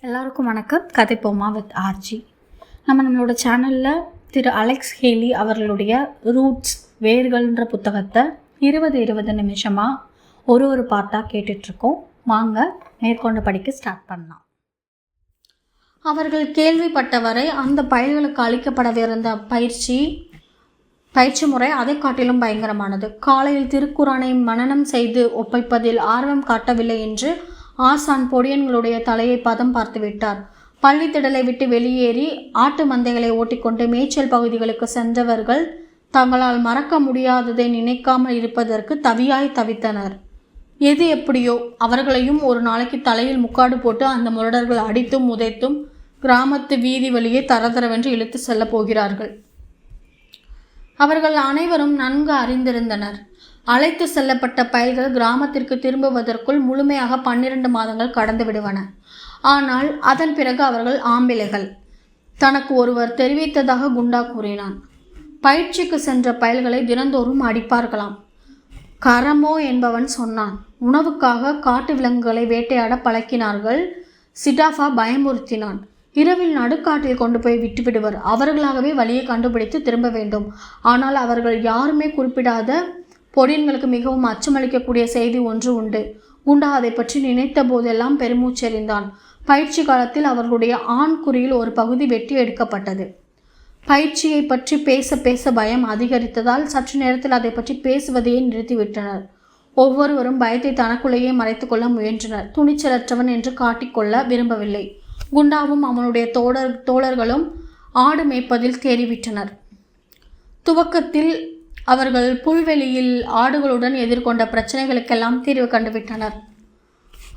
எல்லாருக்கும் வணக்கம். கதைப்போமா with RJ. நம்மளோட சேனலில் திரு அலெக்ஸ் ஹேலி அவர்களுடைய ரூட்ஸ் வேர்கள்ன்ற புத்தகத்தை 20 நிமிஷமாக ஒரு பார்ட்டாக கேட்டுட்ருக்கோம். வாங்க மேற்கொண்டு படிக்க ஸ்டார்ட் பண்ணலாம். அவர்கள் கேள்விப்பட்டவரை அந்த பயல்களுக்கு அளிக்கப்படவிருந்த பயிற்சி முறை அதை காட்டிலும் பயங்கரமானது. காலையில் திருக்குரானை மனனம் செய்து ஒப்பைப்பதில் ஆர்வம் காட்டவில்லை என்று ஆசான் பொடியன்களுடைய தலையை பதம் பார்த்து விட்டார். பள்ளி திடலை விட்டு வெளியேறி ஆட்டு மந்தைகளை ஓட்டிக்கொண்டு மேய்ச்சல் பகுதிகளுக்கு சென்றவர்கள் தங்களால் மறக்க முடியாததை நினைக்காமல் இருப்பதற்கு தவியாய் தவித்தனர். எது எப்படியோ அவர்களையும் ஒரு நாளைக்கு தலையில் முக்காடு போட்டு அந்த முரடர்கள் அடித்தும் உதைத்தும் கிராமத்து வீதி வழியே தரதரவென்று இழுத்து செல்ல போகிறார்கள். அவர்கள் அனைவரும் நன்கு அறிந்திருந்தனர். அழைத்து செல்லப்பட்ட பயல்கள் கிராமத்திற்கு திரும்புவதற்குள் முழுமையாக 12 மாதங்கள் கடந்து விடுவன. ஆனால் அதன் பிறகு அவர்கள் ஆம்பிளைகள். தனக்கு ஒருவர் தெரிவித்ததாக குண்டா கூறினான். பயிற்சிக்கு சென்ற பயல்களை தினந்தோறும் அடிப்பார்களாம். கரமோ என்பவன் சொன்னான். உணவுக்காக காட்டு விலங்குகளை வேட்டையாட பழக்கினார்கள். சிடாஃபா பயமுறுத்தினான். இரவில் நடுக்காட்டில் கொண்டு போய் விட்டுவிடுவர். அவர்களாகவே வழியை கண்டுபிடித்து திரும்ப வேண்டும். ஆனால் அவர்கள் யாருமே குறிப்பிடாத பொடியன்களுக்கு மிகவும் அச்சமளிக்கக்கூடிய செய்தி ஒன்று உண்டு. குண்டா அதை பற்றி நினைத்த போதெல்லாம் பெருமூச்செறிந்தான். பயிற்சி காலத்தில் அவர்களுடைய ஆண் குறியில் ஒரு பகுதி வெட்டி எடுக்கப்பட்டது. பயிற்சியை பற்றி பேச பேச பயம் அதிகரித்ததால் சற்று நேரத்தில் அதை பற்றி பேசுவதையே நிறுத்திவிட்டனர். ஒவ்வொருவரும் பயத்தை தனக்குள்ளேயே மறைத்து கொள்ள முயன்றனர். துணிச்சலற்றவன் என்று காட்டிக்கொள்ள விரும்பவில்லை. குண்டாவும் அவனுடைய தோழர்களும் ஆடு மேய்ப்பதில் தேறிவிட்டனர். துவக்கத்தில் அவர்கள் புல்வெளியில் ஆடுகளுடன் எதிர்கொண்ட பிரச்சனைகளுக்கெல்லாம் தீர்வு கண்டுவிட்டனர்.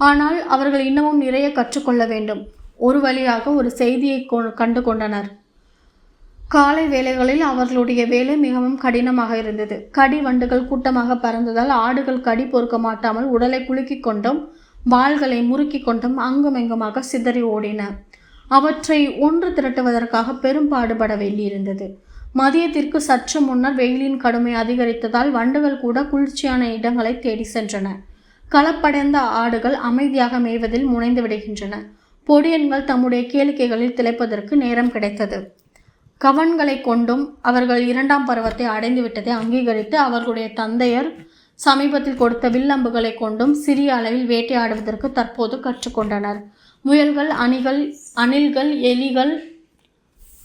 ஆனால் அவர்கள் இன்னமும் நிறைய கற்றுக்கொள்ள வேண்டும். ஒரு வழியாக ஒரு செய்தியை கண்டு கொண்டனர். காலை வேளைகளில் அவர்களுடைய வேலை மிகவும் கடினமாக இருந்தது. கடி வண்டுகள் கூட்டமாக பறந்ததால் ஆடுகள் கடி பொறுக்க மாட்டாமல் உடலை குலுக்கிக் கொண்டும் வாள்களை முறுக்கி கொண்டும் அங்குமெங்குமாக சிதறி ஓடின. அவற்றை ஒன்று திரட்டுவதற்காக பெரும் பாடுபட வேண்டியிருந்தது. மதியத்திற்கு சற்று முன்னர் வெயிலின் கடுமை அதிகரித்ததால் வண்டுகள் கூட குளிர்ச்சியான இடங்களை தேடி சென்றன. களப்படைந்த ஆடுகள் அமைதியாக மேய்வதில் முனைந்து விடுகின்றன. பொடியன்கள் தம்முடைய கேளிக்கைகளில் திளைப்பதற்கு நேரம் கிடைத்தது. கவன்களை கொண்டும் அவர்கள் 2ஆம் பருவத்தை அடைந்து விட்டதை அங்கீகரித்து அவர்களுடைய தந்தையர் சமீபத்தில் கொடுத்த வில்லம்புகளை கொண்டும் சிறிய அளவில் வேட்டையாடுவதற்கு தற்போது கற்றுக்கொண்டனர். முயல்கள், அணில்கள், எலிகள்,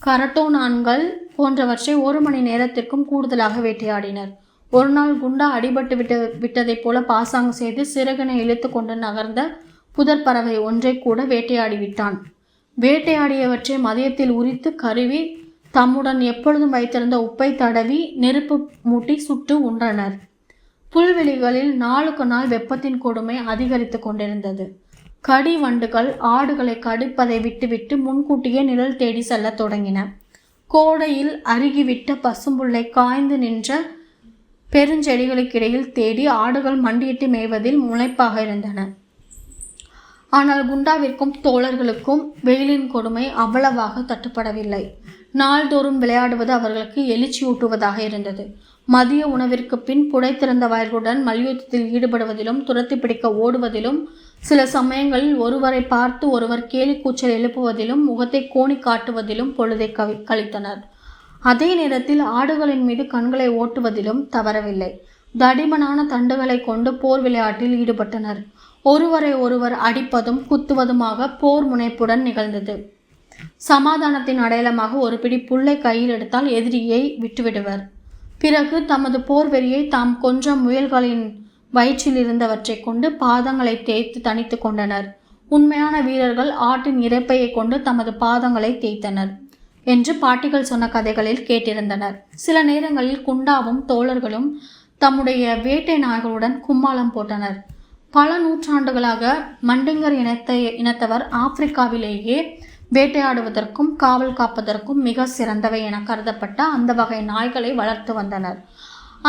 கரட்டோனான்கள் போன்றவற்றை 1 மணி நேரத்திற்கும் கூடுதலாக வேட்டையாடினர். ஒரு நாள் குண்டா அடிபட்டு விட்டதைப் போல பாசாங்கு செய்து சிறகனை இழுத்து கொண்டு நகர்ந்த புதற்பறவை ஒன்றை கூட வேட்டையாடி விட்டான். வேட்டையாடியவற்றை மதியத்தில் உரித்து கருவி தம்முடன் எப்பொழுதும் வைத்திருந்த உப்பை தடவி நெருப்பு மூட்டி சுட்டு உண்டனர். புல்வெளிகளில் நாளுக்கு நாள் வெப்பத்தின் கொடுமை அதிகரித்து கொண்டிருந்தது. கடி வண்டுகள் ஆடுகளை கடிப்பதை விட்டுவிட்டு முன்கூட்டியே நிழல் தேடி செல்ல தொடங்கின. கோடையில் அருகிவிட்ட பசும்புல்லை காய்ந்து நின்ற பெருஞ்செடிகளுக்கிடையில் தேடி ஆடுகள் மண்டியிட்டு மேய்வதில் முனைப்பாக இருந்தன. ஆனால் குண்டாவிற்கும் தோழர்களுக்கும் வெயிலின் கொடுமை அவ்வளவாக தட்டுப்படவில்லை. நாள்தோறும் விளையாடுவது அவர்களுக்கு எழுச்சியூட்டுவதாக இருந்தது. மதிய உணவிற்கு பின் புடைத்திருந்த வயல்களுடன் மல்யுத்தத்தில் ஈடுபடுவதிலும் துரத்தி பிடிக்க ஓடுவதிலும் சில சமயங்களில் ஒருவரை பார்த்து ஒருவர் கேலி கூச்சல் எழுப்புவதிலும் முகத்தை கோணி காட்டுவதிலும் பொழுதை கழித்தனர். அதே நேரத்தில் ஆடுகளின் மீது கண்களை ஓட்டுவதிலும் தவறவில்லை. தடிமனான தண்டுகளை கொண்டு போர் விளையாட்டில் ஈடுபட்டனர். ஒருவரை ஒருவர் அடிப்பதும் குத்துவதுமாக போர் முனைப்புடன் நிகழ்ந்தது. சமாதானத்தின் அடையாளமாக ஒரு பிடி புல்லை கையில் எடுத்தால் எதிரியை விட்டுவிடுவர். பிறகு தமது போர் வெறியை தாம் கொன்ற முயல்களின் வயிற்றில் இருந்தவற்றை கொண்டு பாதங்களை தேய்த்து தணித்து கொண்டனர். உண்மையான வீரர்கள் ஆட்டின் இரைப்பையை கொண்டு தமது பாதங்களை தேய்த்தனர் என்று பாட்டிகள் சொன்ன கதைகளில் கேட்டிருந்தனர். சில நேரங்களில் குண்டாவும் தோழர்களும் தம்முடைய வேட்டை நாய்களுடன் கும்மாளம் போட்டனர். பல நூற்றாண்டுகளாக மண்டிங்கர் இனத்தவர் ஆப்பிரிக்காவிலேயே வேட்டையாடுவதற்கும் காவல் காப்பதற்கும் மிக சிறந்தவை என கருதப்பட்ட அந்த வகை நாய்களை வளர்த்து வந்தனர்.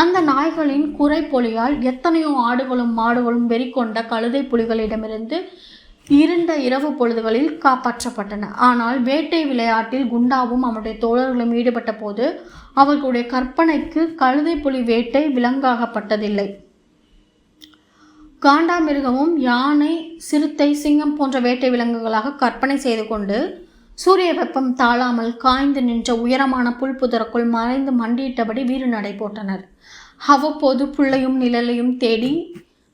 அந்த நாய்களின் குறைப்பொலியால் எத்தனையோ ஆடுகளும் மாடுகளும் வெறிகொண்ட கழுதை புலிகளிடமிருந்து இருண்ட இரவு பொழுதுகளில் காப்பாற்றப்பட்டன. ஆனால் வேட்டை விளையாட்டில் குண்டாவும் அவனுடைய தோழர்களும் ஈடுபட்ட போது அவர்களுடைய கற்பனைக்கு கழுதை புலி வேட்டை விலங்காகப்பட்டதில்லை. காண்டாமிருகமும் யானை, சிறுத்தை, சிங்கம் போன்ற வேட்டை விலங்குகளாக கற்பனை செய்து கொண்டு சூரிய வெப்பம் தாழாமல் காய்ந்து நின்ற உயரமான புல்புதருக்குள் மறைந்து மண்டியிட்டபடி வீறு நடை போட்டனர். அவ்வப்போது புல்லையும் நிழலையும் தேடி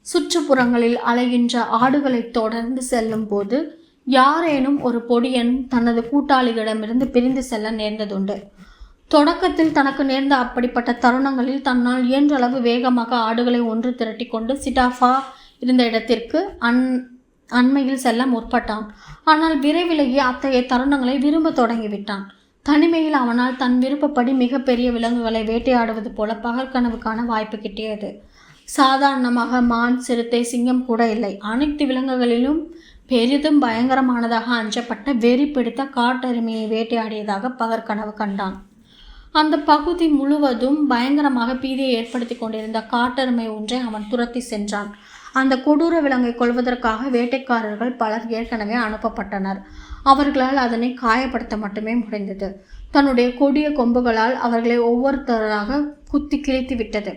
சுற்றுப்புறங்களில் அலைகின்ற ஆடுகளை தொடர்ந்து செல்லும் போது யாரேனும் ஒரு பொடியன் தனது கூட்டாளிகளிடமிருந்து பிரிந்து செல்ல நேர்ந்ததுண்டு. தொடக்கத்தில் தனக்கு நேர்ந்த அப்படிப்பட்ட தருணங்களில் தன்னால் இயன்றளவு வேகமாக ஆடுகளை ஒன்று திரட்டி கொண்டு சிடாஃபா இருந்த இடத்திற்கு அண்மையில் செல்ல முற்பட்டான். ஆனால் விரைவிலேயே அத்தகைய தருணங்களை விரும்ப தொடங்கிவிட்டான். தனிமையில் அவனால் தன் விருப்பப்படி மிகப்பெரிய விலங்குகளை வேட்டையாடுவது போல பகற்கனவு காண வாய்ப்பு கிட்டியது. சாதாரணமாக மான், சிறுத்தை, சிங்கம் கூட இல்லை. அனைத்து விலங்குகளிலும் பெரிதும் பயங்கரமானதாக அஞ்சப்பட்ட வெறி பிடித்த காட்டெருமையை வேட்டையாடியதாக பகற்கனவு கண்டான். அந்த பகுதி முழுவதும் பயங்கரமாக பீதியை ஏற்படுத்தி கொண்டிருந்த காட்டெருமை ஒன்றை அவன் துரத்தி சென்றான். அந்த கொடூர விலங்கை கொல்வதற்காக வேட்டைக்காரர்கள் பலர் ஏற்கனவே அனுப்பப்பட்டனர். அவர்களால் அதனை காயப்படுத்த மட்டுமே முடிந்தது. தன்னுடைய கொடிய கொம்புகளால் அவர்களை ஒவ்வொருத்தராக குத்தி கிழித்து விட்டது.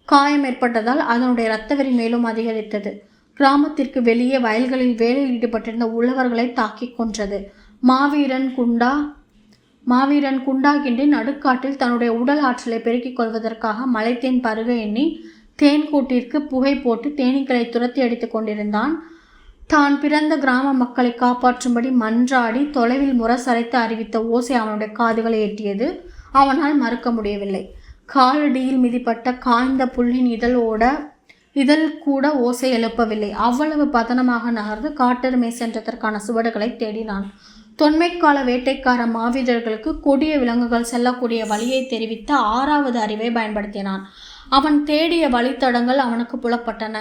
காயம் ஏற்பட்டதால் அதனுடைய இரத்தவெறி மேலும் அதிகரித்தது. கிராமத்திற்கு வெளியே வயல்களில் வேலையில் ஈடுபட்டிருந்த உழவர்களை தாக்கி கொன்றது. மாவீரன் குண்டாகின்றி நடுக்காட்டில் தன்னுடைய உடல் ஆற்றலை பெருக்கிக் கொள்வதற்காக மலைத்தேன் பருக எண்ணி தேன் கூட்டிற்கு புகை போட்டு தேனீக்களை துரத்தி அடித்து கொண்டிருந்தான். தான் பிறந்த கிராம மக்களை காப்பாற்றும்படி மன்றாடி தொலைவில் முரசரைத்து அறிவித்த ஓசை அவனுடைய காதுகளை எட்டியது. அவனால் மறுக்க முடியவில்லை. காலடியில் மிதிப்பட்ட காய்ந்த புல்லின் இதழ் கூட ஓசை எழுப்பவில்லை. அவ்வளவு பதனமாக நகர்ந்து காட்டெருமை சென்றதற்கான சுவடுகளை தேடினான். தொன்மைக்கால வேட்டைக்கார மாவீரர்களுக்கு கொடிய விலங்குகள் செல்லக்கூடிய வழியை தெரிவித்த 6வது அறிவை பயன்படுத்தினான். அவன் தேடிய வழித்தடங்கள் அவனுக்கு புலப்பட்டன.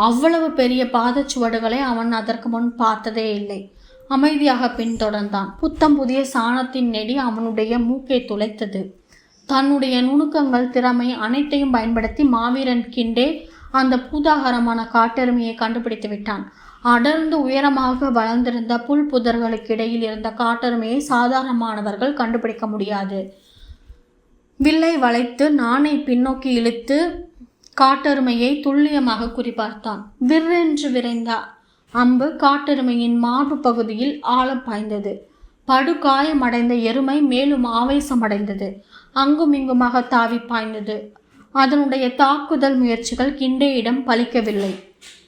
அவ்வளவு பெரிய பாதச்சுவடுகளை அவன் அதற்கு முன் பார்த்ததே இல்லை. அமைதியாக பின்தொடர்ந்தான். புத்தம் புதிய சாணத்தின் நெடி அவனுடைய மூக்கை துளைத்தது. தன்னுடைய நுணுக்கங்கள், திறமை அனைத்தையும் பயன்படுத்தி மாவீரன் கிண்டே அந்த பூதாகரமான காட்டெருமையை கண்டுபிடித்து விட்டான். அடர்ந்து உயரமாக வளர்ந்திருந்த புல் புதர்களுக்கு இடையில் இருந்த காட்டெருமையை சாதாரணமானவர்கள் கண்டுபிடிக்க முடியாது. வில்லை வளைத்து நாணை பின்னோக்கி இழுத்து காட்டெருமையை துல்லியமாக குறிப்பார்த்தான். விற்றென்று விரைந்த அம்பு காட்டெருமையின் மார்பு பகுதியில் ஆழ பாய்ந்தது. படுகாயமடைந்த எருமை மேலும் ஆவேசமடைந்தது. அங்கும் இங்குமாக தாவி பாய்ந்தது. அதனுடைய தாக்குதல் முயற்சிகள் கிண்டேயிடம் பலிக்கவில்லை.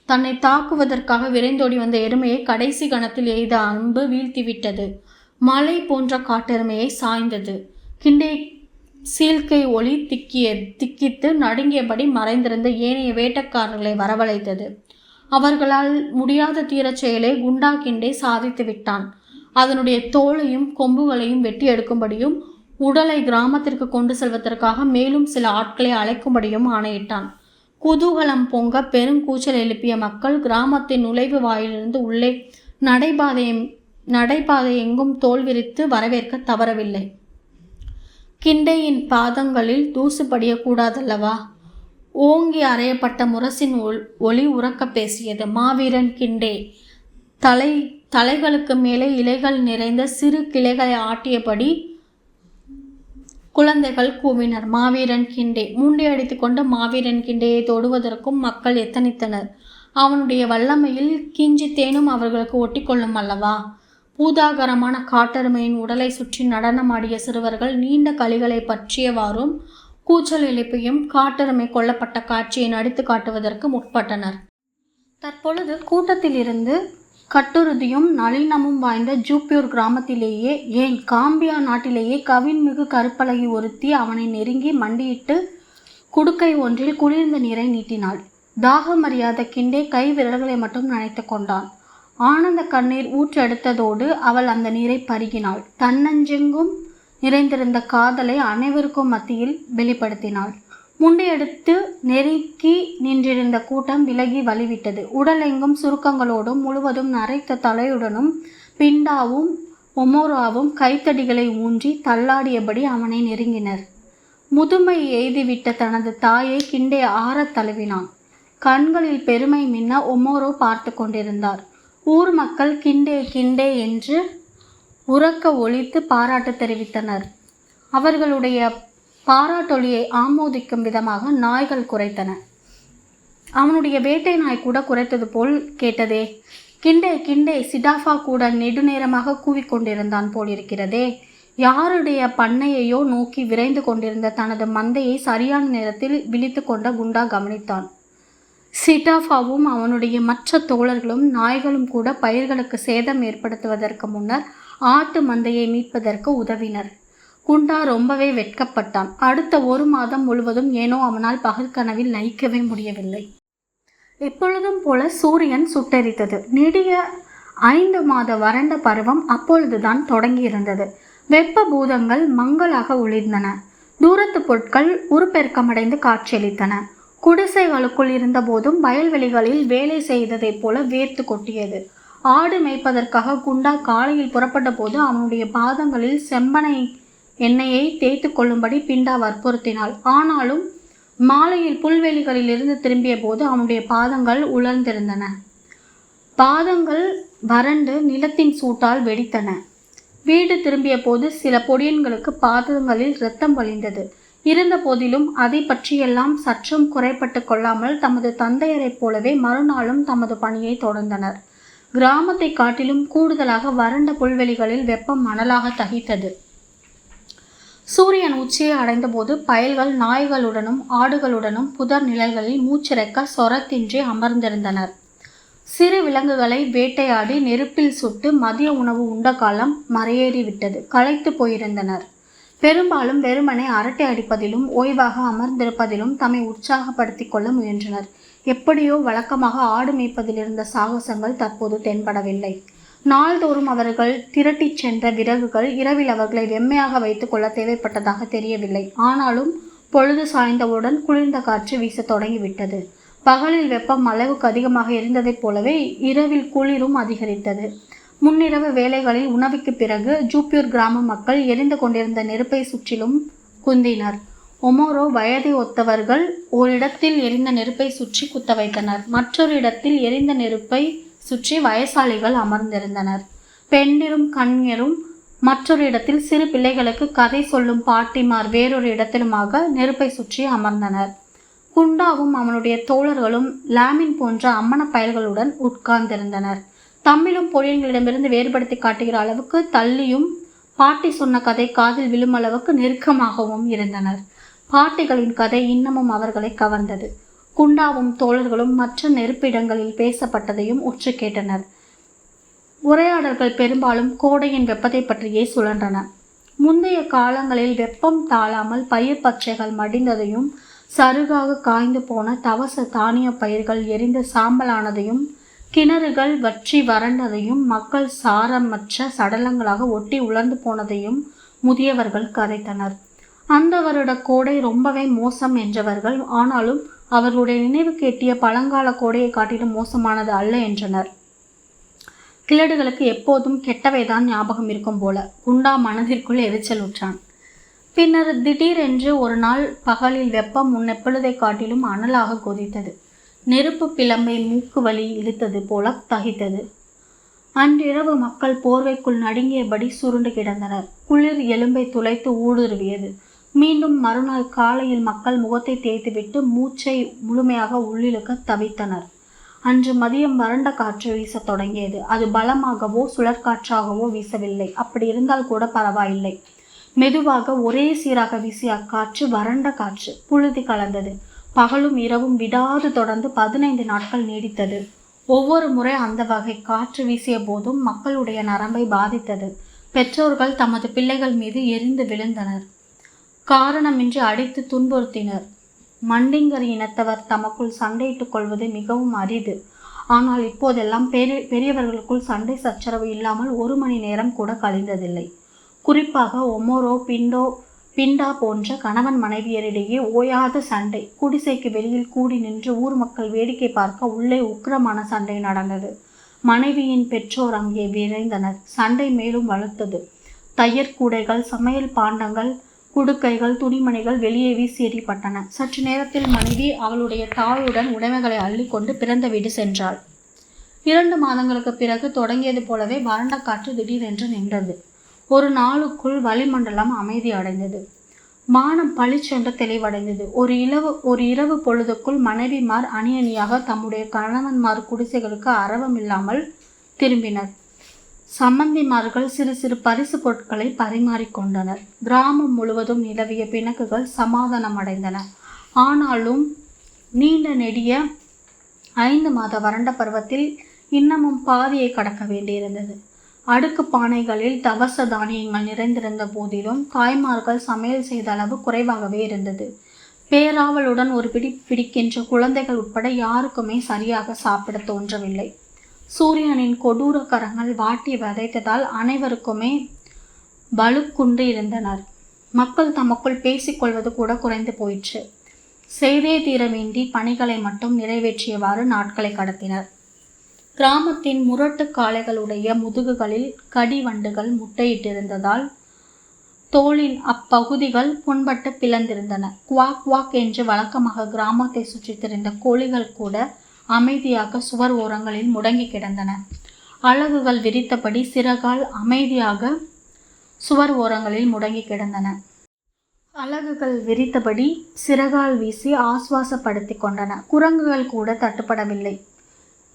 தன்னை தாக்குவதற்காக விரைந்தோடி வந்த எருமையை கடைசி கணத்தில் எய்த அம்பு வீழ்த்திவிட்டது. மலை போன்ற காட்டெருமையை சாய்ந்தது. கிண்டே சீழ்க்கை ஒளி திக்கித்து நடுங்கியபடி மறைந்திருந்த ஏனைய வேட்டக்காரர்களை வரவழைத்தது. அவர்களால் முடியாத தீரச் செயலை குண்டா கிண்டே சாதித்து விட்டான். அதனுடைய தோலையும் கொம்புகளையும் வெட்டி எடுக்கும்படியும் உடலை கிராமத்திற்கு கொண்டு செல்வதற்காக மேலும் சில ஆட்களை அழைக்கும்படியும் ஆணையிட்டான். குதூகலம் பொங்க பெருங்கூச்சல் எழுப்பிய மக்கள் கிராமத்தின் நுழைவு வாயிலிருந்து உள்ளே நடைபாதை எங்கும் தோல் விரித்து வரவேற்க தவறவில்லை. கிண்டையின் பாதங்களில் தூசு படியக்கூடாதல்லவா? ஓங்கி அறையப்பட்ட முரசின் ஒளி உறக்க பேசியது. மாவீரன் கிண்டே தலைகளுக்கு மேலே இலைகள் நிறைந்த சிறு கிளைகளை ஆட்டியபடி குழந்தைகள் கூவினர். மாவீரன் கிண்டே! மூண்டை அடித்து கொண்டு மாவீரன் கிண்டையை தொடுவதற்கும் மக்கள் எத்தனித்தனர். அவனுடைய வல்லமையில் கிஞ்சி தேனும் அவர்களுக்கு ஒட்டி கொள்ளும் அல்லவா? பூதாகரமான காட்டெருமையின் உடலை சுற்றி நடனமாடிய சிறுவர்கள் நீண்ட களிகளை பற்றியவாறும் கூச்சல் எழுப்பியும் காட்டெருமை கொல்லப்பட்ட காட்சியை நடித்து காட்டுவதற்கு முற்பட்டனர். தற்பொழுது கூட்டத்தில் இருந்து கட்டுறுதியும் நளினமும் வாய்ந்த ஜூப்பியூர் கிராமத்திலேயே, ஏன் காம்பியா நாட்டிலேயே கவின்மிகு கருப்பழகி ஒருத்தி அவனை நெருங்கி மண்டியிட்டு குடுக்கை ஒன்றில் குளிர்ந்த நீரை நீட்டினாள். தாகமறியாத கிண்டே கை விரல்களை மட்டும் நனைத்து கொண்டான். ஆனந்த கண்ணீர் ஊற்றெடுத்ததோடு அவள் அந்த நீரை பருகினாள். தன்னஞ்செங்கும் நிறைந்திருந்த காதலை அனைவருக்கும் மத்தியில் வெளிப்படுத்தினாள். முண்டையெடுத்து நெருக்கி நின்றிருந்த கூட்டம் விலகி வழிவிட்டது. உடலெங்கும் சுருக்கங்களோடும் முழுவதும் நரைத்த தலையுடனும் பிண்டாவும் ஒமோராவும் கைத்தடிகளை ஊன்றி தள்ளாடியபடி அவனை நெருங்கினர். முதுமை எய்திவிட்ட தனது தாயை கிண்டே ஆறத் தழுவினான். கண்களில் பெருமை மின்ன ஒமோரோ பார்த்து கொண்டிருந்தார். ஊர் மக்கள் கிண்டே கிண்டே என்று உரக்க ஒலித்து பாராட்டு தெரிவித்தனர். அவர்களுடைய பாராட்டொலியை ஆமோதிக்கும் விதமாக நாய்கள் குரைத்தன. அவனுடைய வேட்டை நாய் கூட குறைத்தது போல் கேட்டதே. கிண்டே கிண்டே சிடாஃபா கூட நெடுநேரமாக கூவிக்கொண்டிருந்தான் போலிருக்கிறதே. யாருடைய பண்ணையையோ நோக்கி விரைந்து கொண்டிருந்த தனது மந்தையை சரியான நேரத்தில் விழித்து கொண்ட குண்டா கவனித்தான். சிடாஃபாவும் அவனுடைய மற்ற தோழர்களும் நாய்களும் கூட பயிர்களுக்கு சேதம் ஏற்படுத்துவதற்கு முன்னர் ஆட்டு மந்தையை மீட்பதற்கு உதவினர். குண்டா ரொம்பவே வெட்கப்பட்டான். அடுத்த 1 மாதம் முழுவதும் ஏனோ அவனால் பகற்கனவில் லயிக்கவே முடியவில்லை. எப்பொழுதும் போல சூரியன் சுட்டெரித்தது. நெடிய 5 மாத வறண்ட பருவம் அப்பொழுதுதான் தொடங்கியிருந்தது. வெப்ப பூதங்கள் மங்களாக ஒளிர்ந்தன. தூரத்து பொருட்கள் உருப்பெருக்கமடைந்து காட்சியளித்தன. குடிசைகளுக்குள் இருந்த போதும் வயல்வெளிகளில் வேலை செய்ததைப் போல வேர்த்து கொட்டியது. ஆடு மேய்ப்பதற்காக குண்டா காலையில் புறப்பட்ட போது அவனுடைய பாதங்களில் செம்பனை எண்ணெயை தேய்த்து கொள்ளும்படி பிண்டா வற்புறுத்தினாள். ஆனாலும் மாலையில் புல்வெளிகளில் இருந்து திரும்பிய போது அவனுடைய பாதங்கள் உலர்ந்திருந்தன. பாதங்கள் வறண்டு நிலத்தின் சூட்டால் வெடித்தன. வீடு திரும்பிய போது சில பொடியன்களுக்கு பாதங்களில் இரத்தம் வழிந்தது. இருந்த போதிலும் அதை பற்றியெல்லாம் சற்றும் குறைப்பட்டு கொள்ளாமல் தமது தந்தையரைப் போலவே மறுநாளும் தமது பணியை தொடர்ந்தனர். கிராமத்தை காட்டிலும் கூடுதலாக வறண்ட புல்வெளிகளில் வெப்பம் மணலாக தகித்தது. சூரியன் உச்சியை அடைந்தபோது பயல்கள் நாய்களுடனும் ஆடுகளுடனும் புதர் நிழல்களில் மூச்சிறைக்க சொரத்தின்றி அமர்ந்திருந்தனர். சிறு விலங்குகளை வேட்டையாடி நெருப்பில் சுட்டு மதிய உணவு உண்ட காலம் மறையேறிவிட்டது. களைத்து போயிருந்தனர். பெரும்பாலும் வெறுமனே அரட்டை அடிப்பதிலும் ஓய்வாக அமர்ந்திருப்பதிலும் தம்மை உற்சாகப்படுத்தி கொள்ள முயன்றனர். எப்படியோ வழக்கமாக ஆடு மேய்ப்பதிலிருந்த சாகசங்கள் தற்போது தென்படவில்லை. நாள்தோறும் அவர்கள் திரட்டிச் சென்ற விறகுகள் இரவில் அவர்களை வெம்மையாக வைத்துக் கொள்ள தேவைப்பட்டதாக தெரியவில்லை. ஆனாலும் பொழுது சாய்ந்தவுடன் குளிர்ந்த காற்று வீச தொடங்கிவிட்டது. பகலில் வெப்பம் அளவுக்கு அதிகமாக இருந்ததைப் போலவே இரவில் குளிரும் அதிகரித்தது. முன்னிரவு வேளைகளில் உணவுக்கு பிறகு ஜூப்பியூர் கிராம மக்கள் எரிந்து கொண்டிருந்த நெருப்பை சுற்றிலும் குந்தினர். ஒமோரோ வயதை ஒத்தவர்கள் ஓரிடத்தில் எரிந்த நெருப்பை சுற்றி குத்த வைத்தனர். மற்றொரு இடத்தில் எரிந்த நெருப்பை சுற்றி வயசாளிகள் அமர்ந்திருந்தனர். பெண்டிரும் கண்ணியரும் மற்றொரு இடத்தில் சிறு பிள்ளைகளுக்கு கதை சொல்லும் பாட்டிமார் வேறொரு இடத்திலுமாக நெருப்பை சுற்றி அமர்ந்தனர். குண்டாவும் அவனுடைய தோழர்களும் லாமின் போன்ற அம்மன பயல்களுடன் உட்கார்ந்திருந்தனர். தம்மிலும் பொடியன்களிடமிருந்து வேறுபடுத்தி காட்டுகிற அளவுக்கு தள்ளியும் பாட்டி சொன்ன கதை காதில் விழும் அளவுக்கு நெருக்கமாகவும் இருந்தனர். பாட்டிகளின் கதை இன்னமும் அவர்களை கவர்ந்தது. குண்டாவும் தோழர்களும் மற்ற நெருப்பிடங்களில் பேசப்பட்டதையும் உற்று கேட்டனர். உரையாடல்கள் பெரும்பாலும் கோடையின் வெப்பத்தை பற்றியே சுழன்றன. முந்தைய காலங்களில் வெப்பம் தாழாமல் பயிர் பச்சைகள் மடிந்ததையும் சருகாக காய்ந்து போன தவச தானிய பயிர்கள் எரிந்து சாம்பலானதையும் கிணறுகள் வற்றி வறண்டதையும் மக்கள் சாரமற்ற சடலங்களாக ஒட்டி உலர்ந்து போனதையும் முதியவர்கள் கதைத்தனர். அந்த வருட கோடை ரொம்பவே மோசம் என்றவர்கள் ஆனாலும் அவர்களுடைய நினைவு கேட்டிய பழங்கால கோடையை காட்டிலும் மோசமானது அல்ல என்றனர். கிழடுகளுக்கு எப்போதும் கெட்டவைதான் ஞாபகம் இருக்கும் போல குண்டா மனதிற்குள் எரிச்சல் உற்றான். பின்னர் திடீரென்று ஒரு நாள் பகலில் வெப்பம் முன்னெப்பொழுதை காட்டிலும் அனலாக கொதித்தது. நெருப்பு பிளம்பை மூக்கு வலி இழுத்தது போல தகித்தது. அன்றிரவு மக்கள் போர்வைக்குள் நடுங்கியபடி சுருண்டு கிடந்தனர். குளிர் எலும்பை துளைத்து ஊடுருவியது. மீண்டும் மறுநாள் காலையில் மக்கள் முகத்தை தேய்த்துவிட்டு மூச்சை முழுமையாக உள்ளிழுக்க தவித்தனர். அன்று மதியம் வறண்ட காற்று வீசத் தொடங்கியது. அது பலமாகவோ சுழற்காற்றாகவோ வீசவில்லை. அப்படி இருந்தால் கூட பரவாயில்லை. மெதுவாக ஒரே சீராக வீசிய அக்காற்று வறண்ட காற்று, புழுதி கலந்தது. பகலும் இரவும் விடாது தொடர்ந்து 15 நாட்கள் நீடித்தது. ஒவ்வொரு முறை அந்த வகை காற்று வீசிய போதும் மக்களுடைய நரம்பை பாதித்தது. பெற்றோர்கள் தமது பிள்ளைகள் மீது எரிந்து விழுந்தனர். காரணமின்றி அடித்து துன்புறுத்தினர். மண்டிங்கர் இனத்தவர் தமக்குள் சண்டையிட்டுக் கொள்வது மிகவும் அரிது. ஆனால் இப்போதெல்லாம் பெரியவர்களுக்குள் சண்டை சச்சரவு இல்லாமல் 1 மணி நேரம் கூட கழிந்ததில்லை. குறிப்பாக ஒமோரோ பிண்டா போன்ற கணவன் மனைவியரிடையே ஓயாத சண்டை. குடிசைக்கு வெளியில் கூடி நின்று ஊர் மக்கள் வேடிக்கை பார்க்க உள்ளே உக்கிரமான சண்டை நடந்தது. மனைவியின் பெற்றோர் அங்கே விரைந்தனர். சண்டை மேலும் வலுத்தது. தையற் கூடைகள், சமையல் பாண்டங்கள், குடுக்கைகள், துணிமணிகள் வெளியே வீசி எறியப்பட்டன. சற்று நேரத்தில் மனைவி அவளுடைய தாயுடன் உடைமைகளை அள்ளிக்கொண்டு பிறந்த வீடு சென்றாள். 2 மாதங்களுக்கு பிறகு தொடங்கியது போலவே வறண்ட காற்று திடீரென்று நின்றது. ஒரு நாளுக்குள் வளிமண்டலம் அமைதி அடைந்தது. வானம் பளிச்சென்று தெளிவடைந்தது. ஒரு இரவு பொழுதுக்குள் மனைவிமார் அணி அணியாக தம்முடைய கணவன்மார் குடிசைகளுக்கு அரவமில்லாமல் திரும்பினர். சம்பந்திமார்கள் சிறு சிறு பரிசு பொருட்களை பரிமாறிக்கொண்டனர். கிராமம் முழுவதும் நிலவிய பிணக்குகள் சமாதானம் அடைந்தன. ஆனாலும் நீண்ட நெடிய 5 மாத வறண்ட பருவத்தில் இன்னமும் பாதியை கடக்க வேண்டியிருந்தது. அடுக்கு பானைகளில் தவச தானியங்கள் நிறைந்திருந்த போதிலும் தாய்மார்கள் சமையல் செய்த அளவு குறைவாகவே இருந்தது. பேராவலுடன் ஒரு பிடிக்கின்ற குழந்தைகள் உட்பட யாருக்குமே சரியாக சாப்பிட தோன்றவில்லை. சூரியனின் கொடூர கரங்கள் வாட்டி வதைத்ததால் அனைவருக்குமே வலுக்குன்று இருந்தனர். மக்கள் தமக்குள் பேசிக்கொள்வது கூட குறைந்து போயிற்று. செய்தே தீர வேண்டி பணிகளை மட்டும் நிறைவேற்றியவாறு நாட்களை கடத்தினர். கிராமத்தின் முரட்டு காளைகளுடைய முதுகுகளில் கடிவண்டுகள் முட்டையிட்டிருந்ததால் தோளின் அப்பகுதிகள் புண்பட்டு பிளந்திருந்தன. குவாக் குவாக் என்று வழக்கமாக கிராமத்தை சுற்றி திரிந்த கோழிகள் கூட அமைதியாக சுவர் ஓரங்களில் முடங்கி கிடந்தன. அலகுகள் விரித்தபடி சிறகால் அமைதியாக சுவர் ஓரங்களில் முடங்கி கிடந்தன. அலகுகள் விரித்தபடி சிறகால் வீசி ஆசுவாசப்படுத்தி கொண்டன. குரங்குகள் கூட தட்டுப்படவில்லை.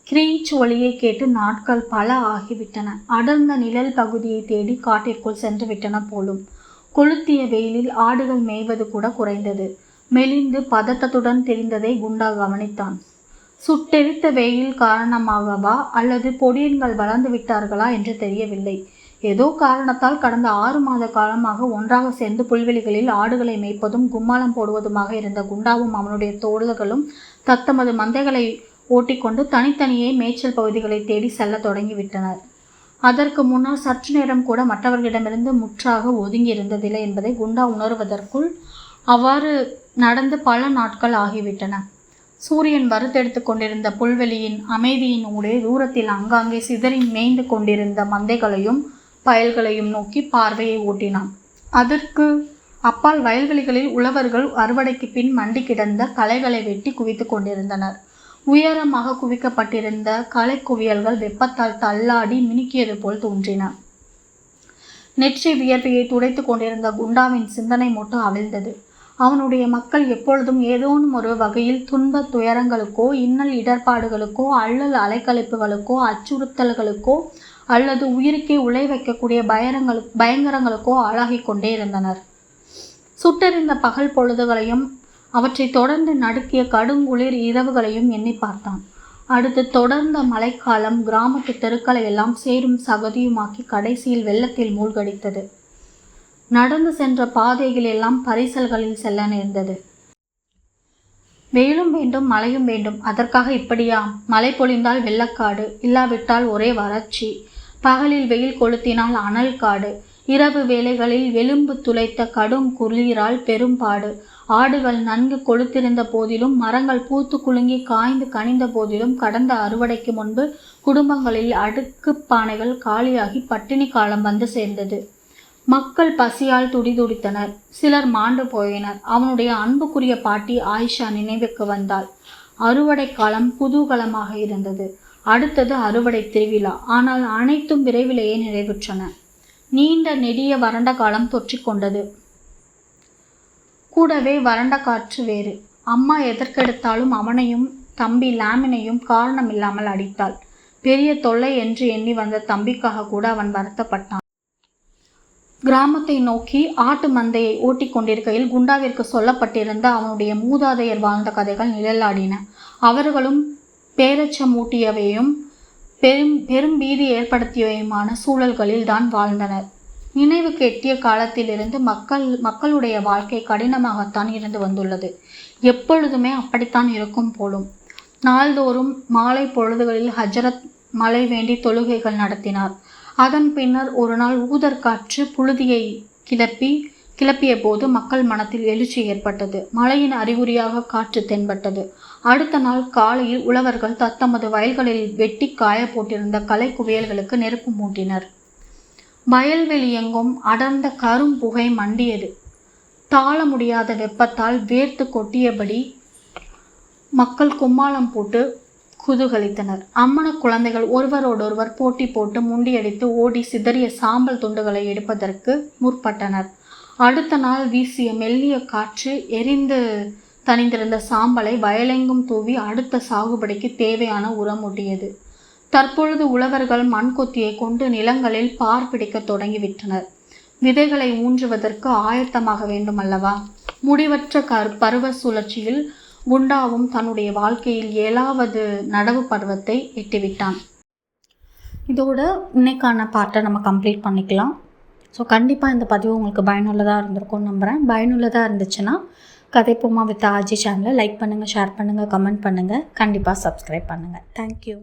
கிரீச் ஒளியை கேட்டு நாட்கள் பல ஆகிவிட்டன. அடர்ந்த நிழல் பகுதியை தேடி காட்டிற்குள் சென்று விட்டன போலும். கொளுத்திய வெயிலில் ஆடுகள் மேய்வது கூட குறைந்தது. மெலிந்து பதட்டத்துடன் தெரிந்ததை குண்டா கவனித்தான். சுட்டெரித்த வெயில் காரணமாகவா அல்லது பொடியன்கள் வளர்ந்து விட்டார்களா என்று தெரியவில்லை. ஏதோ காரணத்தால் கடந்த 6 மாத காலமாக ஒன்றாக சேர்ந்து புல்வெளிகளில் ஆடுகளை மேய்ப்பதும் கும்மாளம் போடுவதுமாக இருந்த குண்டாவும் அவனுடைய தோழர்களும் தத்தமது மந்தைகளை ஓட்டிக்கொண்டு தனித்தனியே மேய்ச்சல் பகுதிகளை தேடி செல்ல தொடங்கிவிட்டனர். அதற்கு முன்னால் சற்று நேரம் கூட மற்றவர்களிடமிருந்து முற்றாக ஒதுங்கி இருந்ததில்லை என்பதை குண்டா உணர்வதற்குள் அவ்வாறு நடந்து பல நாட்கள் ஆகிவிட்டன. சூரியன் வறுத்தெடுத்து கொண்டிருந்த புல்வெளியின் அமைதியின் ஊடே தூரத்தில் அங்காங்கே சிதறி மேய்ந்து கொண்டிருந்த மந்தைகளையும் வயல்களையும் நோக்கி பார்வையை ஓட்டினான். அதற்கு அப்பால் வயல்வெளிகளில் உழவர்கள் அறுவடைக்கு பின் மண்டி கிடந்த களைகளை வெட்டி குவித்து கொண்டிருந்தனர். உயரமாக குவிக்கப்பட்டிருந்த களை குவியல்கள் வெப்பத்தால் தள்ளாடி மினுக்கியது போல் தோன்றின. நெற்றி வியர்வையை துடைத்து கொண்டிருந்த குண்டாவின் சிந்தனை மட்டும் அவிழ்ந்தது. அவனுடைய மக்கள் எப்பொழுதும் ஏதோனும் ஒரு வகையில் துன்ப துயரங்களுக்கோ இன்னல் இடர்பாடுகளுக்கோ அல்லல் அலைக்கழிப்புகளுக்கோ அச்சுறுத்தல்களுக்கோ அல்லது உயிருக்கே உலை வைக்கக்கூடிய பயங்கரங்களுக்கோ ஆளாகி கொண்டே இருந்தனர். சுட்டெறிந்த பகல் பொழுதுகளையும் அவற்றை தொடர்ந்து நடுக்கிய கடுங்குளிர் இரவுகளையும் எண்ணி பார்த்தான். அடுத்து தொடர்ந்த மழைக்காலம் கிராமத்து தெருக்களை எல்லாம் சேரும் சகதியுமாக்கி கடைசியில் வெள்ளத்தில் மூழ்கடித்தது. நடந்து சென்ற பாதைகள் எல்லாம் பரிசல்களில் செல்ல நேர்ந்தது. வெயிலும் வேண்டும் மழையும் வேண்டும், அதற்காக இப்படியா? மழை பொழிந்தால் வெள்ளக்காடு, இல்லாவிட்டால் ஒரே வறட்சி. பகலில் வெயில் கொளுத்தினால் அனல் காடு, இரவு வேளைகளில் எலும்பு துளைத்த கடும் குளிரால் பெரும்பாடு. ஆடுகள் நன்கு கொளுத்திருந்த போதிலும் மரங்கள் பூத்து குலுங்கி காய்ந்து கனிந்த போதிலும் கடந்த அறுவடைக்கு முன்பு குடும்பங்களில் அடுக்கு பானைகள் காலியாகி பட்டினி காலம் வந்து சேர்ந்தது. மக்கள் பசியால் துடிதுடித்தனர். சிலர் மாண்டு போயினர். அவனுடைய அன்புக்குரிய பாட்டி ஆயிஷா நினைவுக்கு வந்தாள். அறுவடை காலம் குதூகலமாக இருந்தது. அடுத்தது அறுவடை திருவிழா. ஆனால் அனைத்தும் விரைவிலேயே நிறைவுற்றன. நீண்ட நெடிய வறண்ட காலம் தொற்றிக்கொண்டது. கூடவே வறண்ட காற்று வேறு. அம்மா எதற்கெடுத்தாலும் அவனையும் தம்பி லாமினையும் காரணமில்லாமல் அடித்தாள். பெரிய தொல்லை என்று எண்ணி வந்த தம்பிக்காக கூட அவன் வருத்தப்பட்டான். கிராமத்தை நோக்கி ஆட்டு மந்தையை ஓட்டி கொண்டிருக்கையில் குண்டாவிற்கு சொல்லப்பட்டிருந்த அவனுடைய மூதாதையர் வாழ்ந்த கதைகள் நிழலாடின. அவர்களும் பேரச்சமூட்டியவையும் பெரும் பீதி ஏற்படுத்தியவையுமான சூழல்களில் தான் வாழ்ந்தனர். நினைவுக்கு எட்டிய காலத்திலிருந்து மக்களுடைய வாழ்க்கை கடினமாகத்தான் இருந்து வந்துள்ளது. எப்பொழுதுமே அப்படித்தான் இருக்கும் போலும். நாள்தோறும் மாலை பொழுதுகளில் ஹஜரத் மழை வேண்டி தொழுகைகள் நடத்தினார். அதன் பின்னர் ஒரு நாள் ஊதற்காற்று புழுதியை கிளப்பிய போது மக்கள் மனத்தில் எழுச்சி ஏற்பட்டது. மழையின் அறிகுறியாக காற்று தென்பட்டது. அடுத்த நாள் காலையில் உழவர்கள் தத்தமது வயல்களில் வெட்டி காய போட்டிருந்த களை குவியல்களுக்கு நெருப்பு மூட்டினர். வயல்வெளி எங்கும் அடர்ந்த கரும் புகை மண்டியது. தாழ முடியாத வெப்பத்தால் வேர்த்து கொட்டியபடி மக்கள் கும்மாளம் போட்டு குதூகலித்தனர். அம்மன குழந்தைகள் ஒருவரோடொருவர் போட்டி போட்டு முண்டியடித்து ஓடி சிதறிய சாம்பல் துண்டுகளை எடுப்பதற்கு முற்பட்டனர். அடுத்த நாள் வீசிய மெல்லிய காற்று எரிந்து தணிந்திருந்த சாம்பலை வயலெங்கும் தூவி அடுத்த சாகுபடிக்கு தேவையான உரமூட்டியது. தற்பொழுது உழவர்கள் மண்கொத்தியை கொண்டு நிலங்களில் பார் பிடிக்க தொடங்கிவிட்டனர். விதைகளை ஊன்றுவதற்கு ஆயத்தமாக வேண்டும் அல்லவா? முடிவற்ற பருவ சுழற்சியில் குண்டாவும் தன்னுடைய வாழ்க்கையில் 7வது நடவு பருவத்தை எட்டிவிட்டான். இதோட இன்னைக்கான பாட்டை நம்ம கம்ப்ளீட் பண்ணிக்கலாம். ஸோ கண்டிப்பாக இந்த பதிவு உங்களுக்கு பயனுள்ளதாக இருந்திருக்கும்னு நம்புகிறேன். பயனுள்ளதாக இருந்துச்சுன்னா கதைப்போமா வித் ஆர்ஜி சேனலை லைக் பண்ணுங்கள், ஷேர் பண்ணுங்கள், கமெண்ட் பண்ணுங்கள், கண்டிப்பாக சப்ஸ்கிரைப் பண்ணுங்கள். தேங்க்யூ.